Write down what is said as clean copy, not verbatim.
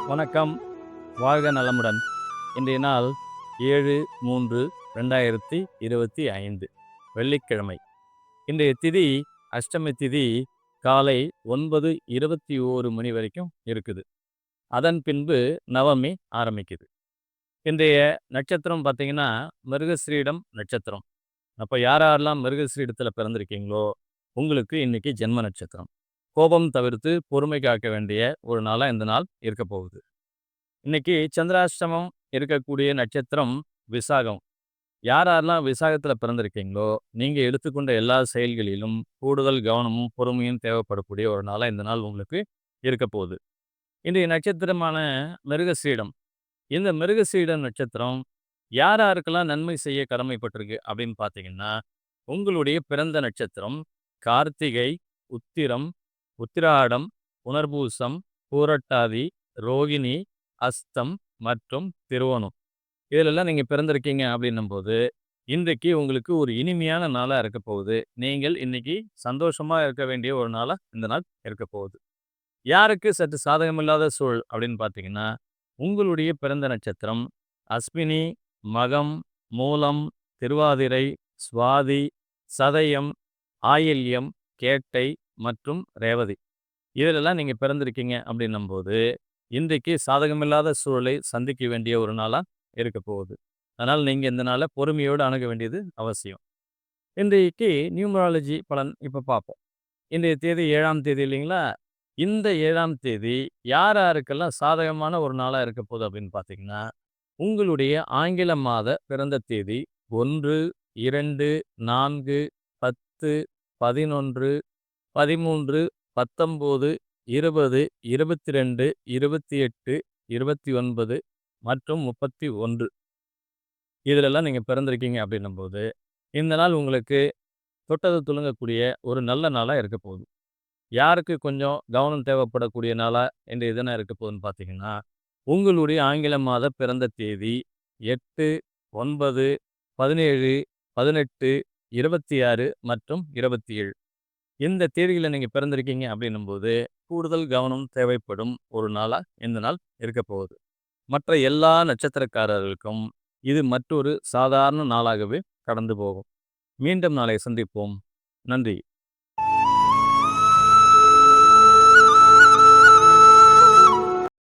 வணக்கம். வாழ்க நலமுடன். இன்றைய நாள் 7/3/2025 வெள்ளிக்கிழமை. இன்றைய திதி அஷ்டமி திதி காலை 9:21 மணி வரைக்கும் இருக்குது. அதன் பின்பு நவமி ஆரம்பிக்குது. இன்றைய நட்சத்திரம் பார்த்தீங்கன்னா மிருகஸ்ரீடம் நட்சத்திரம். அப்போ யாரெல்லாம் மிருகஸ்ரீடத்தில் பிறந்திருக்கீங்களோ உங்களுக்கு இன்னைக்கு ஜென்ம நட்சத்திரம். கோபம் தவிர்த்து பொறுமை காக்க வேண்டிய ஒரு நாளாக இந்த நாள் இருக்க போகுது. இன்னைக்கு சந்திராஷ்டமம் இருக்கக்கூடிய நட்சத்திரம் விசாகம். யாரெல்லாம் விசாகத்தில் பிறந்திருக்கீங்களோ நீங்கள் எடுத்துக்கொண்ட எல்லா செயல்களிலும் கூடுதல் கவனமும் பொறுமையும் தேவைப்படக்கூடிய ஒரு நாளாக இந்த நாள் உங்களுக்கு இருக்க போகுது. இன்றைய நட்சத்திரமான மிருகசீடம். இந்த மிருகசீடம் நட்சத்திரம் யாருக்கெல்லாம் நன்மை செய்ய கடமைப்பட்டிருக்கு அப்படின்னு பார்த்தீங்கன்னா, உங்களுடைய பிறந்த நட்சத்திரம் கார்த்திகை, உத்திரம், உத்திராடம், புனர்பூசம், பூரட்டாதி, ரோகிணி, அஸ்தம் மற்றும் திருவோணம். இதிலெல்லாம் நீங்கள் பிறந்திருக்கீங்க அப்படின்னும் போது இன்றைக்கு உங்களுக்கு ஒரு இனிமையான நாளாக இருக்க போகுது. நீங்கள் இன்னைக்கு சந்தோஷமாக இருக்க வேண்டிய ஒரு நாளாக இந்த நாள் இருக்க போகுது. யாருக்கு சற்று சாதகமில்லாத சூழல் அப்படின்னு பார்த்தீங்கன்னா, உங்களுடைய பிறந்த நட்சத்திரம் அஸ்வினி, மகம், மூலம், திருவாதிரை, சுவாதி, சதயம், ஆயில்யம், கேட்டை மற்றும் ரேவதி. இதிலெல்லாம் நீங்கள் பிறந்திருக்கீங்க அப்படின்னும்போது இன்றைக்கு சாதகமில்லாத சூழலை சந்திக்க வேண்டிய ஒரு நாளாக இருக்க போகுது. அதனால் நீங்கள் இந்த நாளை பொறுமையோடு அணுக வேண்டியது அவசியம். இன்றைக்கு நியூமராலஜி பலன் இப்போ பார்ப்போம். இன்றைய தேதி 7ஆம் தேதி இல்லைங்களா? இந்த 7ஆம் தேதி யாருக்கெல்லாம் சாதகமான ஒரு நாளாக இருக்க போகுது அப்படின்னு பார்த்தீங்கன்னா, உங்களுடைய ஆங்கில மாத பிறந்த தேதி 1, 2, 4, 10, 11, 13, 19, 20, 22, 28, 29 மற்றும் 31. இதிலெல்லாம் நீங்கள் பிறந்திருக்கீங்க அப்படின்னும்போது இந்த நாள் உங்களுக்கு தொட்டது துலங்கக்கூடிய ஒரு நல்ல நாளாக இருக்க போகுது. யாருக்கு கொஞ்சம் கவனம் தேவைப்படக்கூடிய நாளாக இன்றைய தினம் இருக்க போகுதுன்னு பார்த்தீங்கன்னா, உங்களுடைய ஆங்கில மாத பிறந்த தேதி 8, 9, 17, 18, 26 மற்றும் 27. இந்த தேதிகளில் நீங்கள் பிறந்திருக்கீங்க அப்படின்னும்போது கூடுதல் கவனம் தேவைப்படும் ஒரு நாளாக இந்த நாள் இருக்க போகுது. மற்ற எல்லா நட்சத்திரக்காரர்களுக்கும் இது மற்றொரு சாதாரண நாளாகவே கடந்து போகும். மீண்டும் நாளை சந்திப்போம். நன்றி.